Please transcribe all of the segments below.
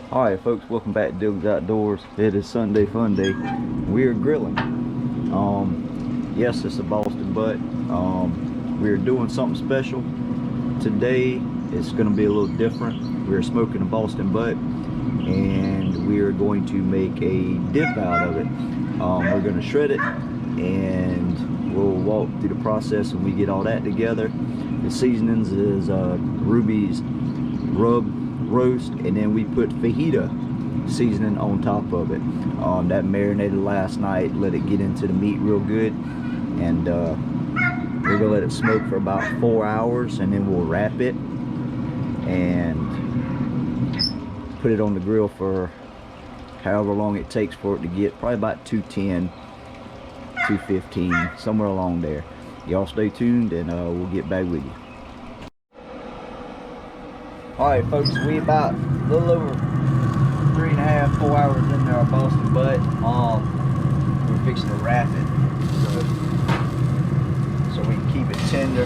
Alright folks, welcome back to Dylan's Outdoors. It is Sunday fun day. We are grilling. Yes, it's a Boston butt. We are doing something special. Today it's going to be a little different. We're smoking a Boston butt and we are going to make a dip out of it. We're going to shred it and we'll walk through the process when we get all that together. The seasonings is Ruby's rub roast, and then we put fajita seasoning on top of it. That marinated last night, let it get into the meat real good, and we're gonna let it smoke for about 4 hours, and then we'll wrap it and put it on the grill for however long it takes for it to get, probably about 210, 215, somewhere along there. Y'all stay tuned and we'll get back with you. Alright folks, we about a little over 3.5, 4 hours into our Boston butt. We're fixing to wrap it so we can keep it tender.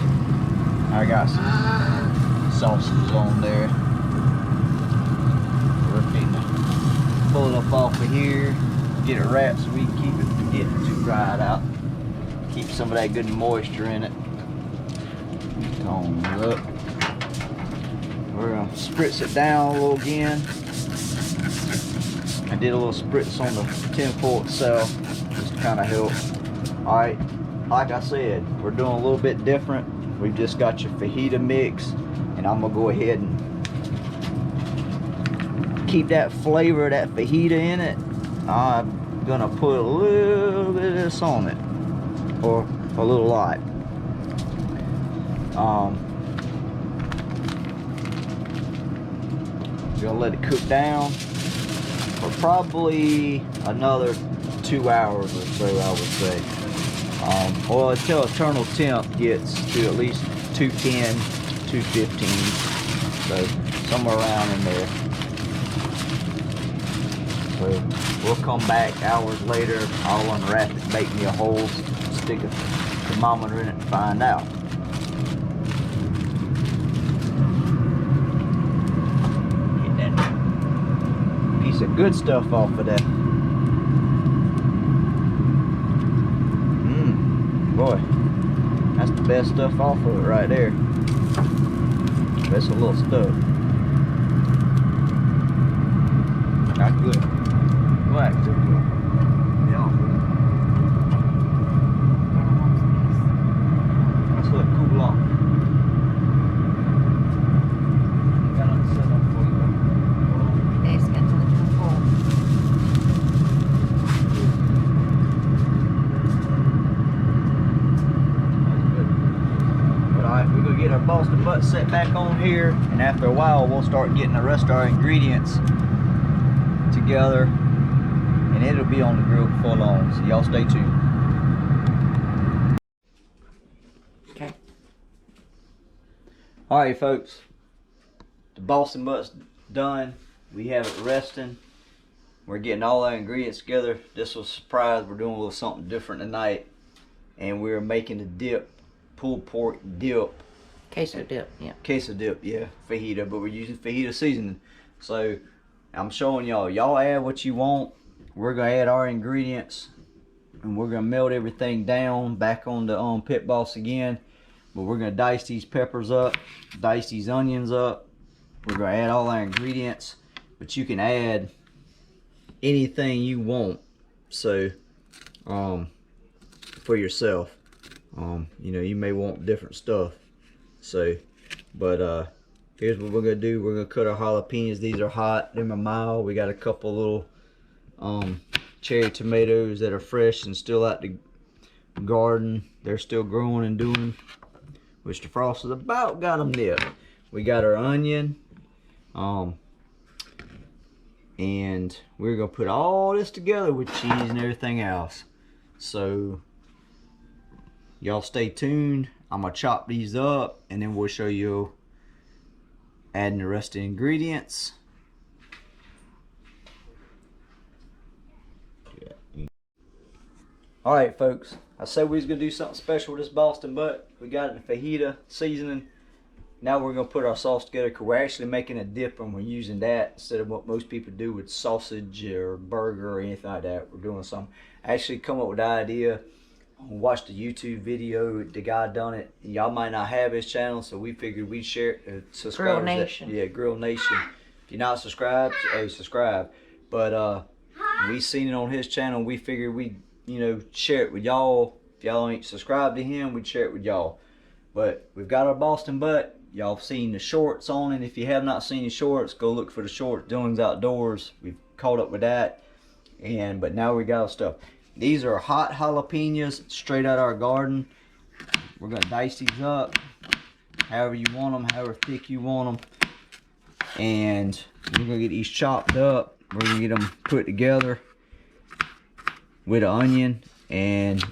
I got some sausages on there. We're fixing to pull it up off of here, get it wrapped so we can keep it from getting too dried out. Keep some of that good moisture in it. Tone it up. We're gonna spritz it down a little again. I did a little spritz on the tin foil itself, just to kind of help. Alright, like I said, we're doing a little bit different. We've just got your fajita mix, and I'm gonna go ahead and keep that flavor of that fajita in it. I'm gonna put a little bit of this on it, or a little lot. Gonna let it cook down for probably another 2 hours or so, I would say. Or until eternal temp gets to at least 210, 215. So somewhere around in there. So we'll come back hours later. I'll unwrap it, make me a hole, stick a thermometer in it and find out. The good stuff off of that. Boy, that's the best stuff off of it right there. That's a little stuff. Not good. Black too good. Yeah. Let's let it cool off. Get our Boston butt set back on here, and after a while we'll start getting the rest of our ingredients together and it'll be on the grill before long, so y'all stay tuned. Okay. Alright folks, the Boston butt's done. We have it resting. We're getting all our ingredients together. This was a surprise. We're doing a little something different tonight, and we're making a dip, pulled pork dip. Queso dip, yeah. Queso dip, yeah, fajita, but we're using fajita seasoning. So I'm showing y'all add what you want. We're gonna add our ingredients, and we're gonna melt everything down back on the Pit Boss again. But we're gonna dice these peppers up, dice these onions up. We're gonna add all our ingredients, but you can add anything you want. So for yourself, you know, you may want different stuff. So, but here's what we're gonna do. We're gonna cut our jalapenos. These are hot, they're mild. We got a couple little cherry tomatoes that are fresh and still out the garden. They're still growing and doing, which the frost is about got them nipped. We got our onion, and we're gonna put all this together with cheese and everything else. So y'all stay tuned. I'm gonna chop these up, and then we'll show you adding the rest of the ingredients. Alright folks, I said we was gonna do something special with this Boston butt. We got it in fajita seasoning. now we're gonna put our sauce together, because we're actually making a dip and we're using that instead of what most people do with sausage or burger or anything like that. We're doing something. I actually come up with the idea. Watched the YouTube video, the guy done it. Y'all might not have his channel, so we figured we'd share it. Grill Nation. Yeah, Grill Nation. If you're not subscribed, hey, subscribe. But we seen it on his channel. We figured we'd, you know, share it with y'all. If y'all ain't subscribed to him, we'd share it with y'all. But we've got our Boston butt. Y'all seen the shorts on it. If you have not seen the shorts, go look for the shorts. Dylan's Outdoors. We've caught up with that. But now we got our stuff. These are hot jalapenos straight out of our garden. We're gonna dice these up however you want them, however thick you want them. And we're gonna get these chopped up. We're gonna get them put together with an onion. And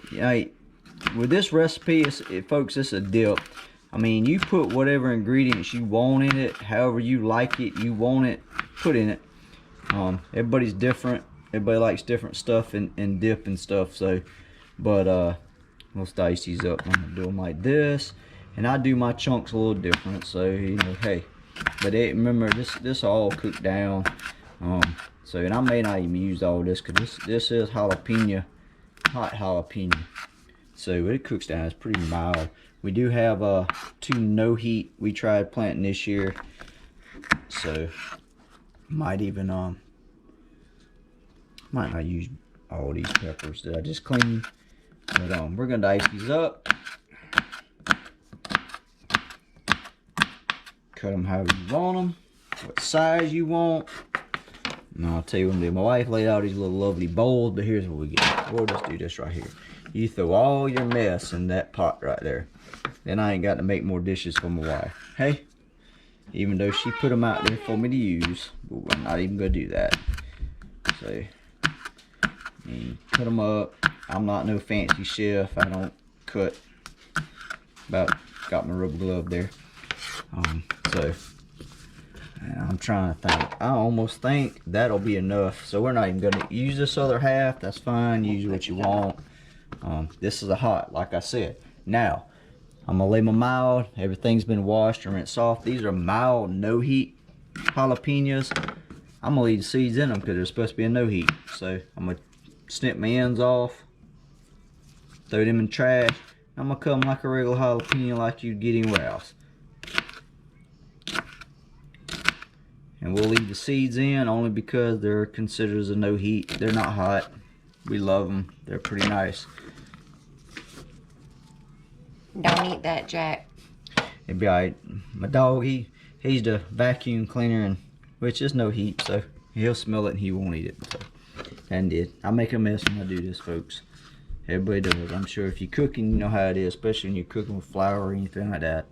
with this recipe, folks, it's a dip. I mean, you put whatever ingredients you want in it, however you like it, you want it, put in it. Everybody's different. Everybody likes different stuff and dip and stuff. So, but let's dice these up. I'm gonna do them like this, and I do my chunks a little different. So, you know, hey, but remember, this all cooked down. So, and I may not even use all this, because this is jalapeno, hot jalapeno. So it cooks down. It's pretty mild. We do have 2 no heat we tried planting this year. So might even might not use all these peppers that I just cleaned. But we're gonna dice these up. Cut them however you want them, what size you want. And I'll tell you what I'm doing. My wife laid out these little lovely bowls, but here's what we get. We'll just do this right here. You throw all your mess in that pot right there. Then I ain't got to make more dishes for my wife. Hey, even though she put them out there for me to use, but I'm not even gonna do that. So, cut them up. I'm not no fancy chef. I don't cut. About got my rubber glove there. So I'm trying to think. I almost think that'll be enough. So we're not even gonna use this other half. That's fine. Use what you want. This is a hot, like I said. Now I'm gonna lay my mild. Everything's been washed and rinsed off. These are mild, no heat jalapenos. I'm gonna leave the seeds in them because they're supposed to be a no heat. So I'm gonna snip my ends off, throw them in the trash. I'm gonna cut them like a regular jalapeno, like you'd get anywhere else. And we'll leave the seeds in only because they're considered as a no heat. They're not hot. We love them. They're pretty nice. Don't eat that, Jack. It'd be alright. My dog, he's the vacuum cleaner, and which is no heat, so he'll smell it and he won't eat it. So, and did. I make a mess when I do this, folks. Everybody does. I'm sure if you're cooking, you know how it is, especially when you're cooking with flour or anything like that.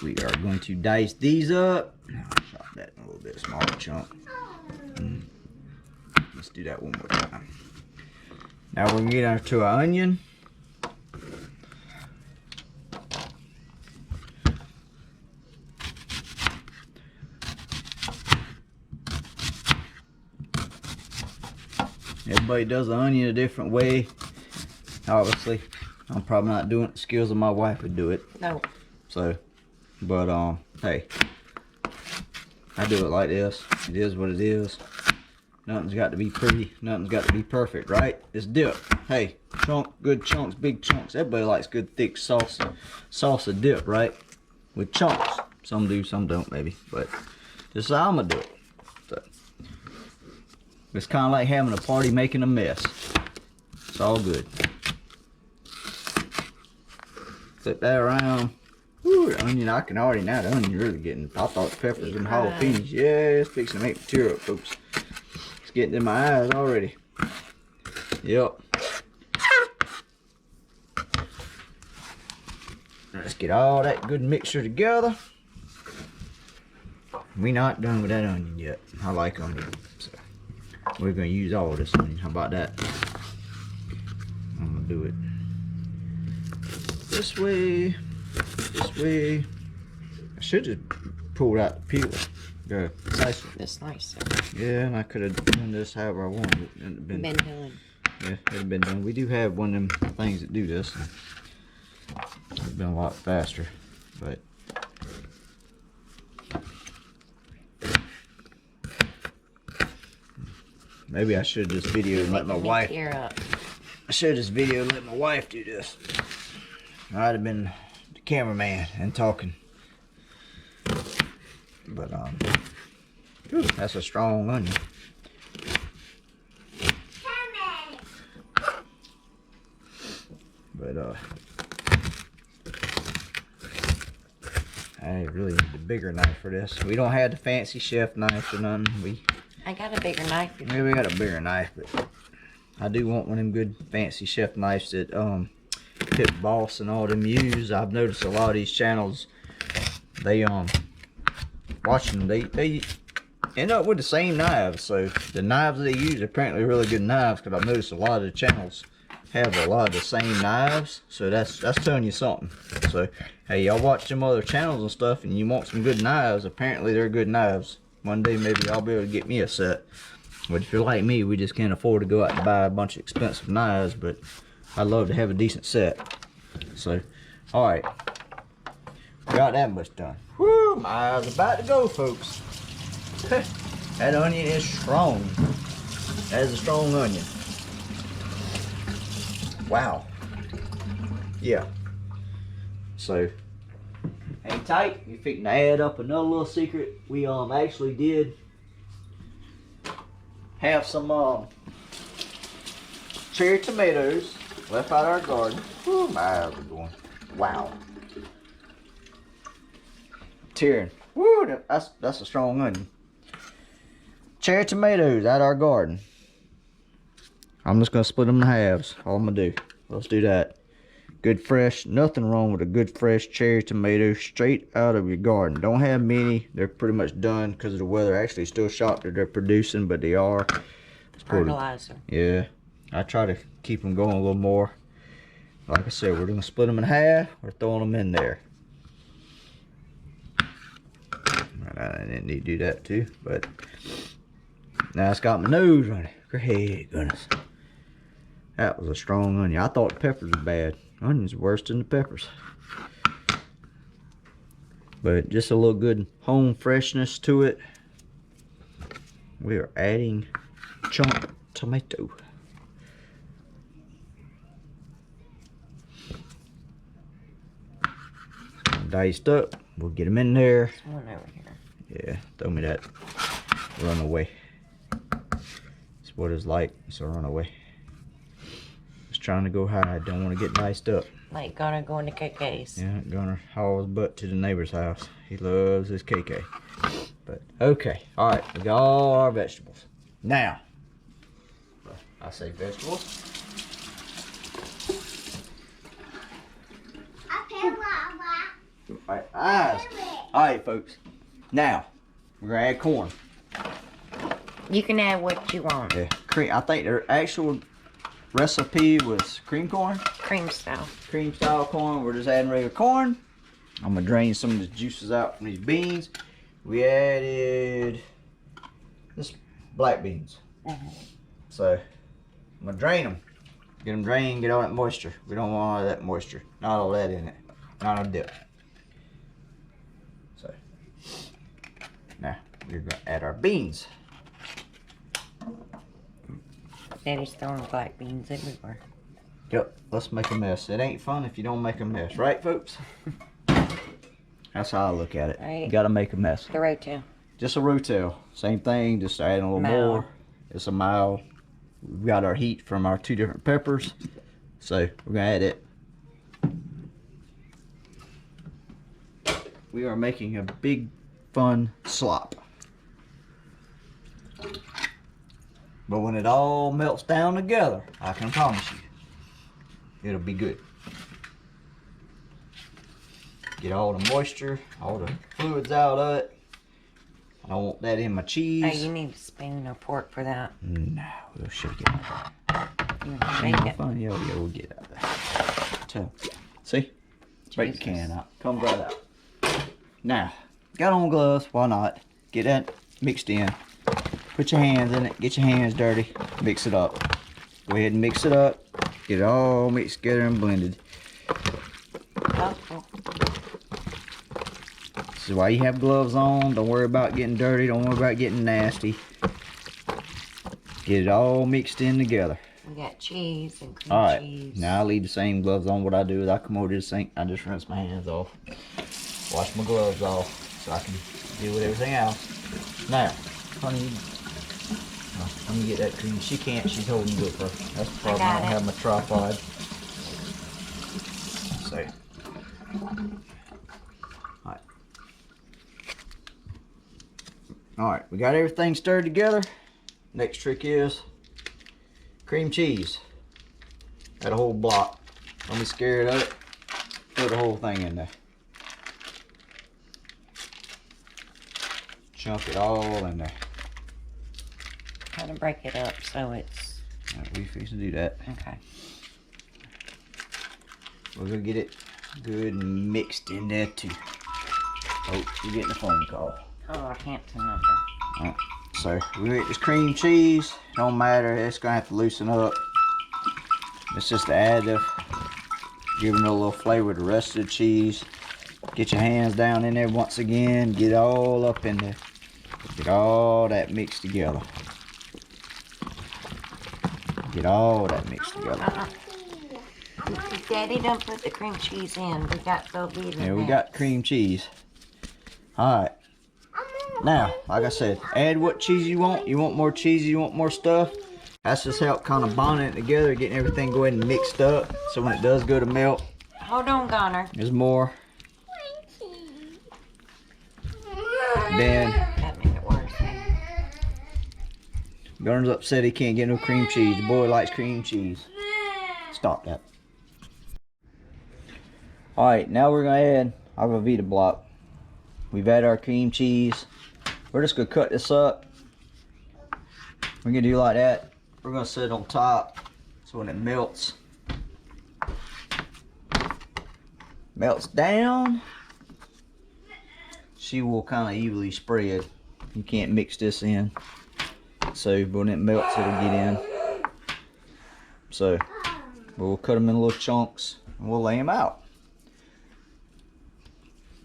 We are going to dice these up. I'll chop that in a little bit smaller chunk. Let's do that one more time. Now we're going to get onto our onion. Everybody does the onion a different way. Obviously, I'm probably not doing it the skills of my wife would do it. No. So, but hey, I do it like this. It is what it is. Nothing's got to be pretty. Nothing's got to be perfect, right? It's dip. Hey, good chunks, big chunks. Everybody likes good thick salsa dip, right? With chunks. Some do, some don't, maybe. But this is how I'm gonna do it. So, it's kind of like having a party making a mess. It's all good. Flip that around. Ooh, the onion, I can already now. The onion really getting. I thought the peppers and jalapenos. Yeah, it's fixing to make me tear up, folks. It's getting in my eyes already. Yep. Let's get all that good mixture together. We're not done with that onion yet. I like onion, so we're gonna use all of this onion. How about that? I'm gonna do it this way. This way. I should just pull out the peel. Go nice. That's nice. Yeah, and I could have done this however I wanted. Been done. Yeah, it'd have been done. We do have one of them things that do this. It's been a lot faster, but maybe I should have just videoed and let my wife. I should have just videoed and let my wife do this. I'd have been the cameraman and talking. But ooh, that's a strong onion. But I really need the bigger knife for this. We don't have the fancy chef knife or nothing. I got a bigger knife. Yeah, we got a bigger knife, but I do want one of them good fancy chef knives that Pip Boss and all them use. I've noticed a lot of these channels, they watching them, they end up with the same knives. So the knives they use are apparently really good knives, because I've noticed a lot of the channels have a lot of the same knives. So that's telling you something. So hey, y'all watch them other channels and stuff and you want some good knives, apparently they're good knives. One day maybe I'll be able to get me a set. But if you're like me, we just can't afford to go out and buy a bunch of expensive knives, but I'd love to have a decent set. So alright, got that much done. Woo, my eyes about to go, folks. That onion is strong. That is a strong onion. Wow. Yeah. So hang tight. We're fixing to add up another little secret. We actually did have some cherry tomatoes left out of our garden. Whew, my eyes are going. Wow. Tearing. Woo, that's a strong onion. Cherry tomatoes out of our garden. I'm just gonna split them in halves. All I'm gonna do. Let's do that. Good fresh, nothing wrong with a good fresh cherry tomato straight out of your garden. Don't have many. They're pretty much done because of the weather. Actually, still shocked that they're producing, but they are. Fertilizer. Yeah, I try to keep them going a little more. Like I said, we're gonna split them in half. We're throwing them in there. I didn't need to do that too, but now it's got my nose running. Great goodness. That was a strong onion. I thought the peppers were bad. Onions are worse than the peppers. But just a little good home freshness to it. We are adding chunk tomato. Diced up. We'll get them in there. There's one over here. Yeah, throw me that runaway. It's what it's like. It's a runaway. Just trying to go high. Don't want to get diced up. Like gonna go into KK's. Yeah, gonna haul his butt to the neighbor's house. He loves his KK. But okay, all right. We got all our vegetables. Now, I say vegetables. All right, eyes. All right, folks. Now, we're gonna add corn. You can add what you want. Yeah, cream. I think their actual recipe was cream corn. Cream style. Cream style corn. We're just adding regular corn. I'm gonna drain some of the juices out from these beans. We added this black beans. So I'm gonna drain them. Get them drained. Get all that moisture. We don't want all that moisture. Not all that in it. Not a dip. So now we're gonna add our beans. Daddy's throwing black beans everywhere. Yep, let's make a mess. It ain't fun if you don't make a mess, right, folks? That's how I look at it. Right. You gotta make a mess. The rotel. Just a rotel. Same thing, just adding a little more. It's a mild. We've got our heat from our 2 different peppers. So we're gonna add it. We are making a big, fun slop. But when it all melts down together, I can promise you, it'll be good. Get all the moisture, all the fluids out of it. I don't want that in my cheese. Hey, you need a spoon or fork for that. No, we'll shake it. You want to shake it? Fun. Yeah, we'll get it out there. So, see? Break the can out. Comes right out. Now, got on gloves, why not? Get that mixed in. Put your hands in it, get your hands dirty, mix it up. Go ahead and mix it up. Get it all mixed together and blended. Oh. This is why you have gloves on. Don't worry about getting dirty. Don't worry about getting nasty. Get it all mixed in together. We got cheese and cream Alright, cheese. now I leave the same gloves on. What I do is I come over to the sink. I just rinse my hands off. Wash my gloves off so I can deal with everything else. Now, honey, let me get that cream. She can't. She's holding the GoPro. That's the problem. I don't have my tripod. So, alright, we got everything stirred together. Next trick is cream cheese. Got a whole block. Don't be scared of it. Put the whole thing in there. Chunk it all in there. Kind of break it up so it's... Alright, we fixing to do that. Okay. We're gonna get it good and mixed in there too. Oh, you're getting a phone call. Oh, I can't remember. Alright, so we get this cream cheese. Don't matter, it's gonna have to loosen up. It's just additive, giving it a little flavor to the rest of the cheese. Get your hands down in there once again. Get it all up in there. Get all that mixed together. Get all that mixed together. Daddy, don't put the cream cheese in. We got to be the Yeah, we got cream cheese. Alright. Now, like I said, add what cheese you want. You want more cheese, you want more stuff. That's just help kind of bonding it together, getting everything going and mixed up. So when it does go to melt, hold on, Connor. there's more. Then That made it worse. Gunner's upset he can't get no cream cheese. The boy likes cream cheese. Stop that. Alright, now we're going to add our Velveeta block. We've added our cream cheese. We're just going to cut this up. We're going to do like that. We're going to set it on top so when it melts down, she will kind of evenly spread. You can't mix this in. So when it melts, it'll get in. So we'll cut them in little chunks and we'll lay them out.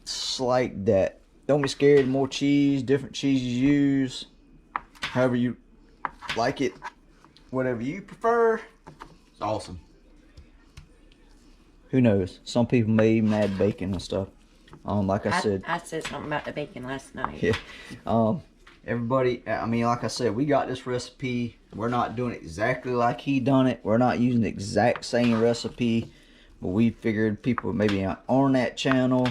It's like that. Don't be scared. More cheese, different cheese you use, however you like it, whatever you prefer. It's awesome. Who knows? Some people may even add bacon and stuff. Like I said. I said something about the bacon last night. Yeah. Everybody, I mean, like I said, we got this recipe. We're not doing it exactly like he done it. We're not using the exact same recipe. But we figured people maybe aren't on that channel,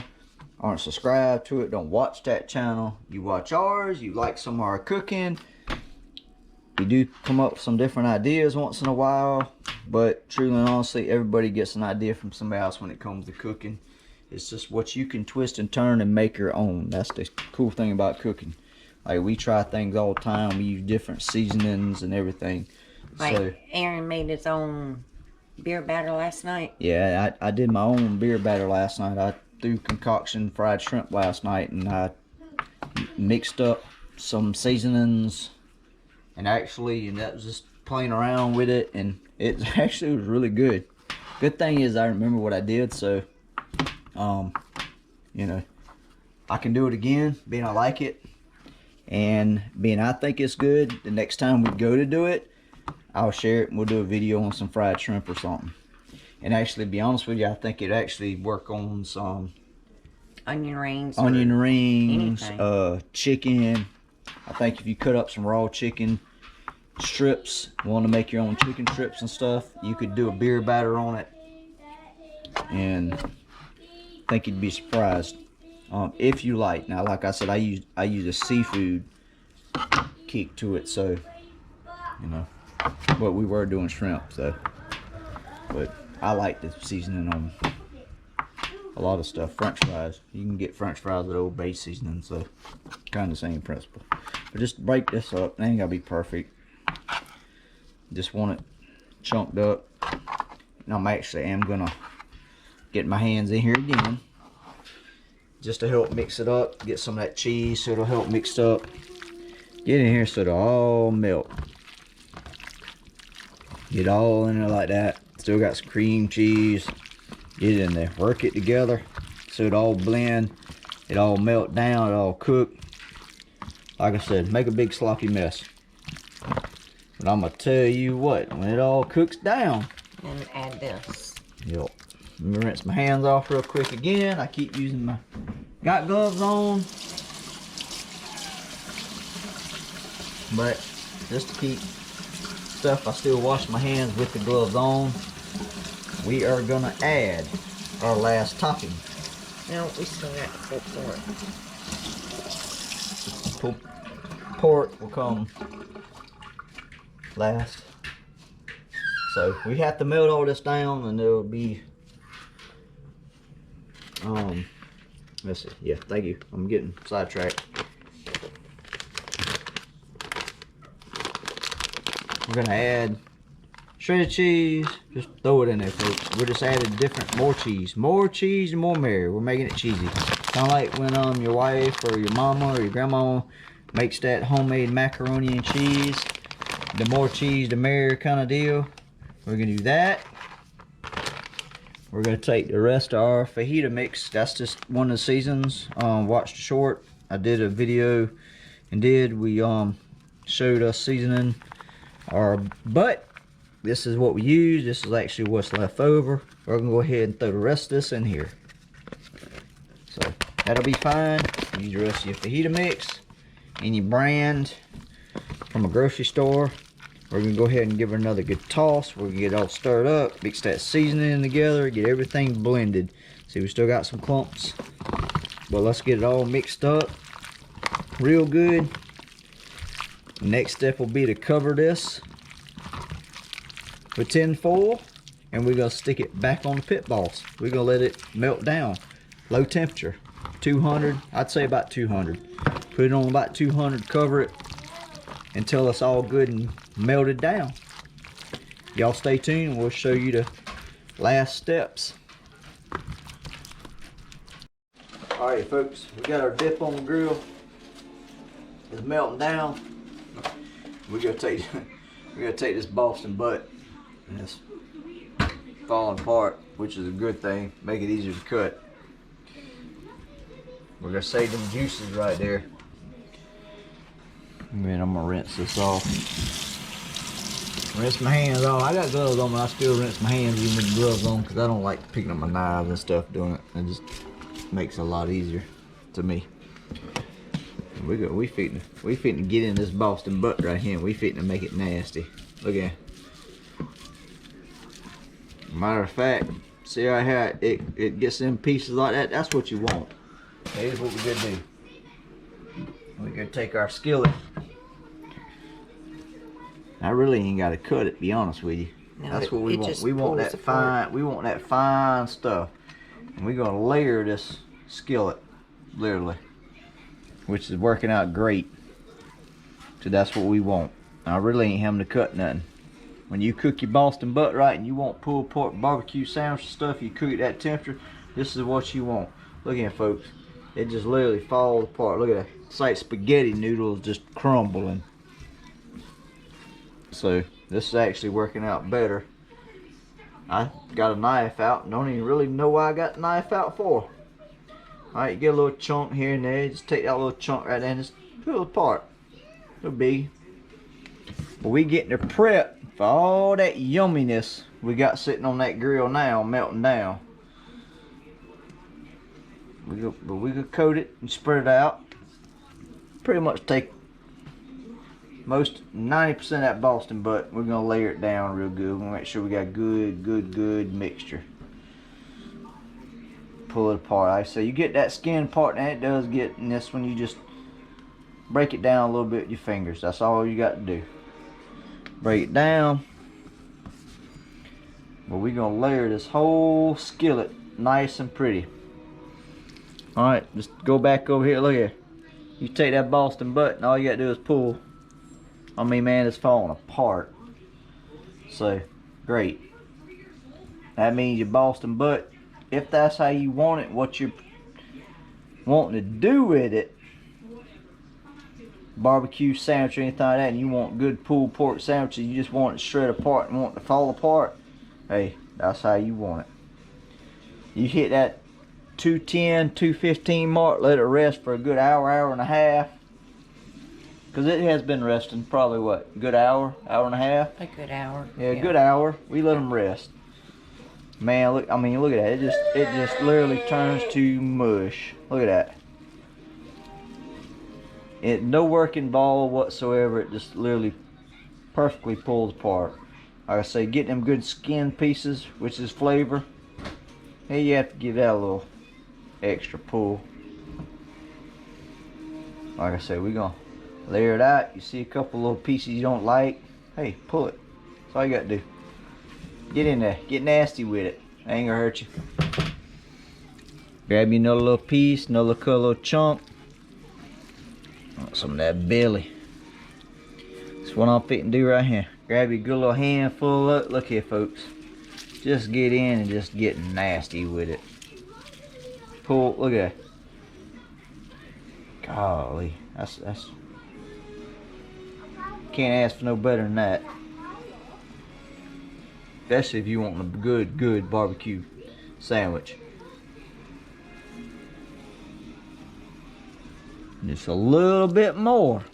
aren't subscribed to it, don't watch that channel. You watch ours, you like some of our cooking. We do come up with some different ideas once in a while, but truly and honestly, everybody gets an idea from somebody else when it comes to cooking. It's just what you can twist and turn and make your own. That's the cool thing about cooking. Like, we try things all the time. We use different seasonings and everything. Like, so, Aaron made his own beer batter last night. Yeah, I did my own beer batter last night. I threw concoction fried shrimp last night, and I mixed up some seasonings. And that was just playing around with it, and it actually was really good. Good thing is I remember what I did, so you know, I can do it again, being I like it, and being I think it's good. The next time we go to do it, I'll share it and we'll do a video on some fried shrimp or something. And actually, to be honest with you, I think it'd actually work on some onion rings, chicken. I think if you cut up some raw chicken strips, want to make your own chicken strips and stuff, you could do a beer batter on it, and I think you'd be surprised if you like. Now, like I said, I use a seafood kick to it, so you know, but we were doing shrimp, so, but I like the seasoning on a lot of stuff. French fries, you can get French fries with Old Bay seasoning, so kind of the same principle. But just break this up. It ain't gotta be perfect. Just want it chunked up. And I'm gonna get my hands in here again, just to help mix it up. Get some of that cheese so it'll help mix up. Get in here so it'll all melt. Get all in there like that. Still got some cream cheese. Get it in there. Work it together so it all blend. It all melt down. It all cook. Like I said, make a big sloppy mess. But I'm going to tell you what, when it all cooks down. And add this. Yep. Let me rinse my hands off real quick again. I keep using my... Got gloves on. But just to keep stuff, I still wash my hands with the gloves on. We are gonna add our last topping. No, we still got the pork. Pork will come last. So we have to melt all this down, and there'll be let's see. Yeah, thank you. I'm getting sidetracked. We're gonna add shredded cheese. Just throw it in there, folks. We're just adding more cheese. More cheese, the more merry. We're making it cheesy. Kind of like when your wife or your mama or your grandma makes that homemade macaroni and cheese. The more cheese, the merrier kind of deal. We're gonna do that. We're gonna take the rest of our fajita mix. That's just one of the seasons. Watch the short. I did a video and we showed us seasoning but this is what we use. This is actually what's left over. We're gonna go ahead and throw the rest of this in here. So that'll be fine. Use the rest of your fajita mix, any brand from a grocery store. We're gonna go ahead and give her another good toss. We're gonna get it all stirred up, mix that seasoning together, get everything blended. See, we still got some clumps, but let's get it all mixed up real good. Next step will be to cover this with tin foil, and we're gonna stick it back on the pit boss. We're gonna let it melt down, low temperature, 200. I'd say about 200. Put it on about 200. Cover it until it's all good and melted down. Y'all stay tuned. We'll show you the last steps. All right, folks. We got our dip on the grill. It's melting down. We're gonna take this Boston butt, and it's falling apart, which is a good thing. Make it easier to cut. We're gonna save them juices right there. And then I'm gonna rinse this off. Rinse my hands off. I got gloves on, but I still rinse my hands even with the gloves on because I don't like picking up my knives and stuff doing it. It just makes it a lot easier to me. We fitting to get in this Boston butt right here. We fitting to make it nasty. Look at it. Matter of fact, see how it gets in pieces like that? That's what you want. Here's what we're gonna do. We're gonna take our skillet. I really ain't gotta cut it, to be honest with you. No, that's what we want. We want that fine. We want that fine stuff. And we're gonna layer this skillet, literally, which is working out great. So that's what we want. I really ain't having to cut nothing. When you cook your Boston butt right and you want pulled pork barbecue sandwich stuff, you cook it at that temperature, this is what you want. Look at it, folks. It just literally falls apart. Look at that. It's like spaghetti noodles just crumbling. So this is actually working out better. I got a knife out and don't even really know why I got the knife out for. Alright, you get a little chunk here and there. Just take that little chunk right there and just pull it apart. No big. But we getting the prep for all that yumminess we got sitting on that grill now, melting down. But we could coat it and spread it out. Pretty much take most 90% of that Boston butt. We're gonna layer it down real good. We're gonna make sure we got good mixture. Pull it apart. Like I say, you get that skin part, and it does get in this one. You just break it down a little bit with your fingers. That's all you got to do. Break it down. But we're gonna layer this whole skillet nice and pretty. Alright, just go back over here. Look here. You take that Boston butt and all you gotta do is pull. I mean, man, it's falling apart. So, great. That means your Boston butt, if that's how you want it, what you're wanting to do with it, barbecue sandwich or anything like that, and you want good pulled pork sandwiches, you just want it shred apart and want it to fall apart, hey, that's how you want it. You hit that 210, 215 mark, let it rest for a good hour, hour and a half. Because it has been resting probably what, a good hour, hour and a half? A good hour. Yeah, a good hour. We let them rest. Man, look, I mean, look at that. It just literally turns to mush. Look at that. No work involved whatsoever. It just literally perfectly pulls apart. Like I say, get them good skin pieces, which is flavor. Hey, you have to give that a little extra pull. Like I say, we're gonna layer it out. You see a couple little pieces you don't like, hey, pull it. That's all you gotta do. Get in there, get nasty with it. Ain't gonna hurt you. Grab you another little piece, another little chunk. Want some of that belly. That's what I'm fitting to do right here. Grab your good little handful of it. Look here, folks. Just get in and just get nasty with it. Pull, look at that. Golly, that's can't ask for no better than that. Especially if you want a good barbecue sandwich. Just a little bit more.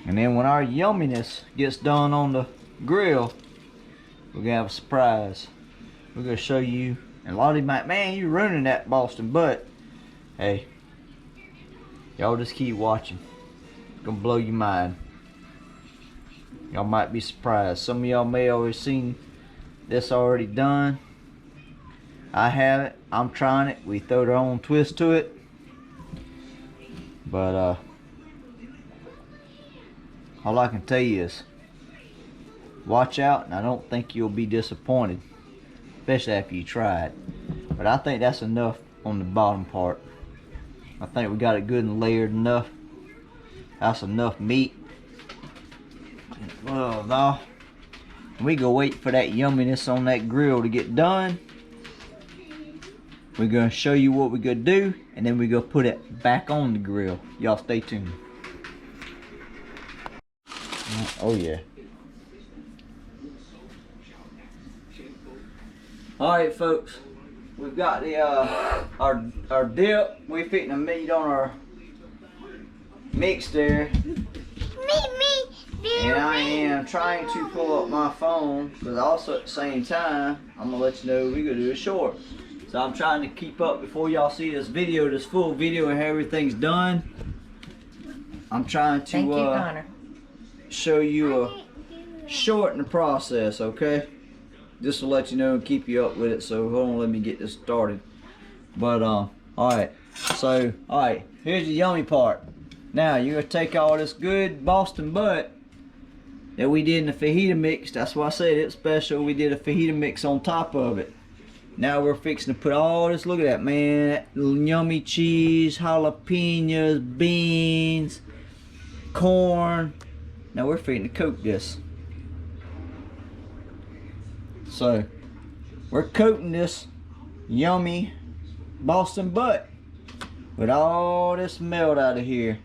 And then when our yumminess gets done on the grill, we're gonna have a surprise. We're gonna show you, and a lot of you might, man, you ruining that Boston butt. Hey, y'all just keep watching. It's gonna blow your mind. Y'all might be surprised. Some of y'all may have already seen this already done. I haven't. I'm trying it. We throw our own twist to it. But all I can tell you is watch out, and I don't think you'll be disappointed, especially after you try it. But I think that's enough on the bottom part. I think we got it good and layered enough. That's enough meat. Well, now we go wait for that yumminess on that grill to get done. We're gonna show you what we're gonna do, and then we're gonna put it back on the grill. Y'all stay tuned. Oh yeah. Alright folks, we've got the our dip. We're fitting the meat on our mix there. And I am trying to pull up my phone, because also at the same time, I'm gonna let you know we're gonna do a short. So I'm trying to keep up before y'all see this video, this full video and how everything's done. I'm trying to Thank you, Connor. show you a short in the process, okay? Just to let you know and keep you up with it. So hold on, let me get this started. But alright. So alright, here's the yummy part. Now you're gonna take all this good Boston butt that we did in the fajita mix. That's why I said it's special. We did a fajita mix on top of it. Now we're fixing to put all this, look at that, man, that yummy cheese, jalapenos, beans, corn. Now we're fixing to coat this. So we're coating this yummy Boston butt with all this melt out of here.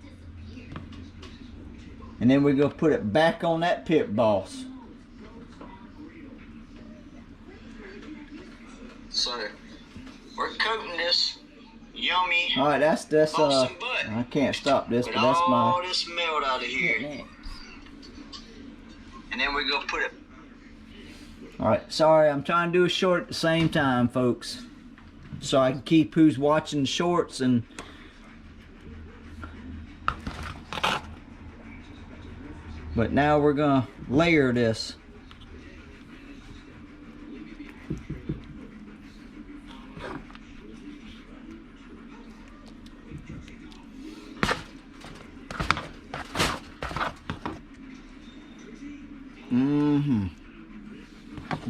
And then we're gonna put it back on that pit boss. So we're coating this yummy. All right, that's Boston butt. I can't stop this, but that's my. All this melt out of here. And then we're gonna put it. All right, sorry, I'm trying to do a short at the same time, folks, so I can keep who's watching shorts and. But now we're gonna layer this.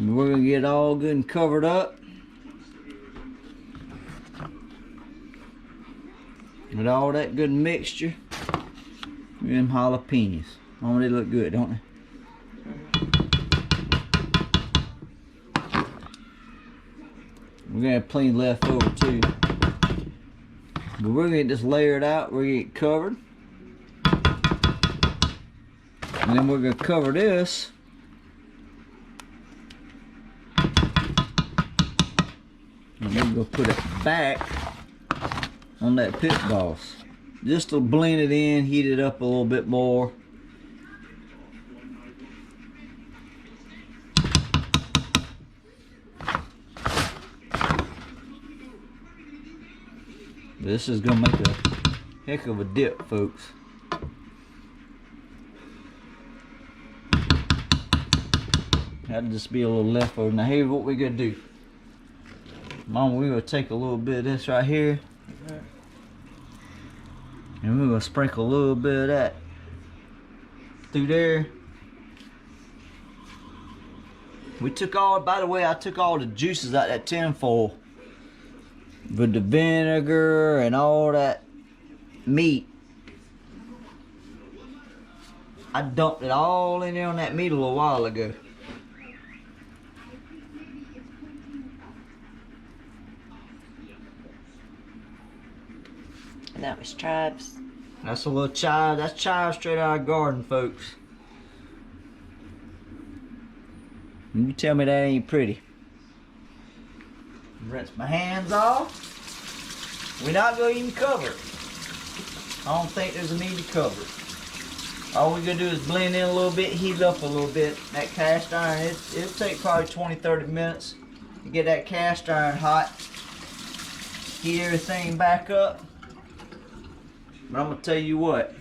We're gonna get it all good and covered up with all that good mixture. Look at them jalapenos. Oh, they look good, don't they? We're gonna have plenty left over too. But we're gonna get this layered out, we're gonna get it covered. And then we're gonna cover this. And then we're gonna put it back on that pit boss. Just to blend it in, heat it up a little bit more. This is gonna make a heck of a dip, folks. That'll just be a little leftover. Now here's what we're gonna do. Mama, we're gonna take a little bit of this right here. And we're gonna sprinkle a little bit of that through there. We took all, by the way, I took all the juices out of that tin foil. With the vinegar and all that meat. I dumped it all in there on that meat a little while ago. And that was chives. That's a little chive. That's chive straight out of our garden, folks. And you tell me that ain't pretty. Rinse my hands off. We're not going to even cover it. I don't think there's a need to cover it. All we're going to do is blend in a little bit, heat it up a little bit. That cast iron, it'll take probably 20-30 minutes to get that cast iron hot. Heat everything back up. But I'm going to tell you what.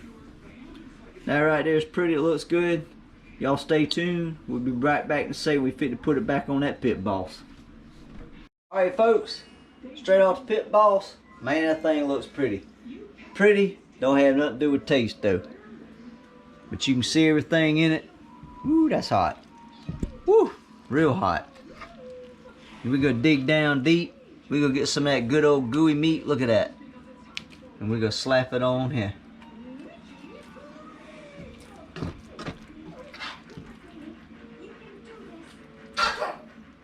That right there is pretty. It looks good. Y'all stay tuned. We'll be right back to say we fit to put it back on that pit boss. Alright folks, straight off the pit boss. Man, that thing looks pretty. Pretty, don't have nothing to do with taste though. But you can see everything in it. Woo, that's hot. Woo, real hot. We're gonna dig down deep. We're gonna get some of that good old gooey meat. Look at that. And we're gonna slap it on here.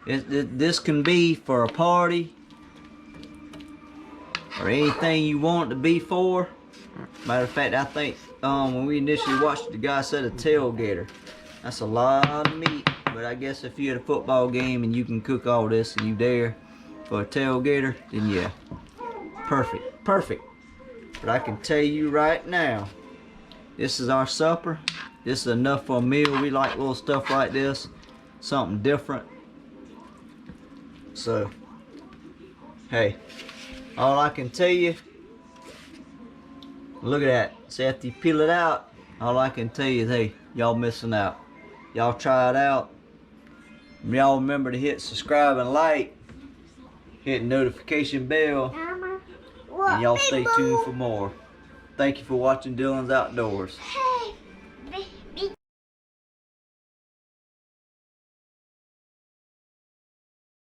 This can be for a party or anything you want it to be for. Matter of fact, I think when we initially watched it, the guy said a tailgater. That's a lot of meat, but I guess if you're at a football game and you can cook all this and you there for a tailgater, then yeah, perfect, perfect. But I can tell you right now, this is our supper. This is enough for a meal. We like little stuff like this, something different. So, hey, all I can tell you, look at that. See, after you peel it out, all I can tell you is, hey, y'all missing out. Y'all try it out. Y'all remember to hit subscribe and like, hit the notification bell, and y'all stay tuned for more. Thank you for watching Dylan's Outdoors.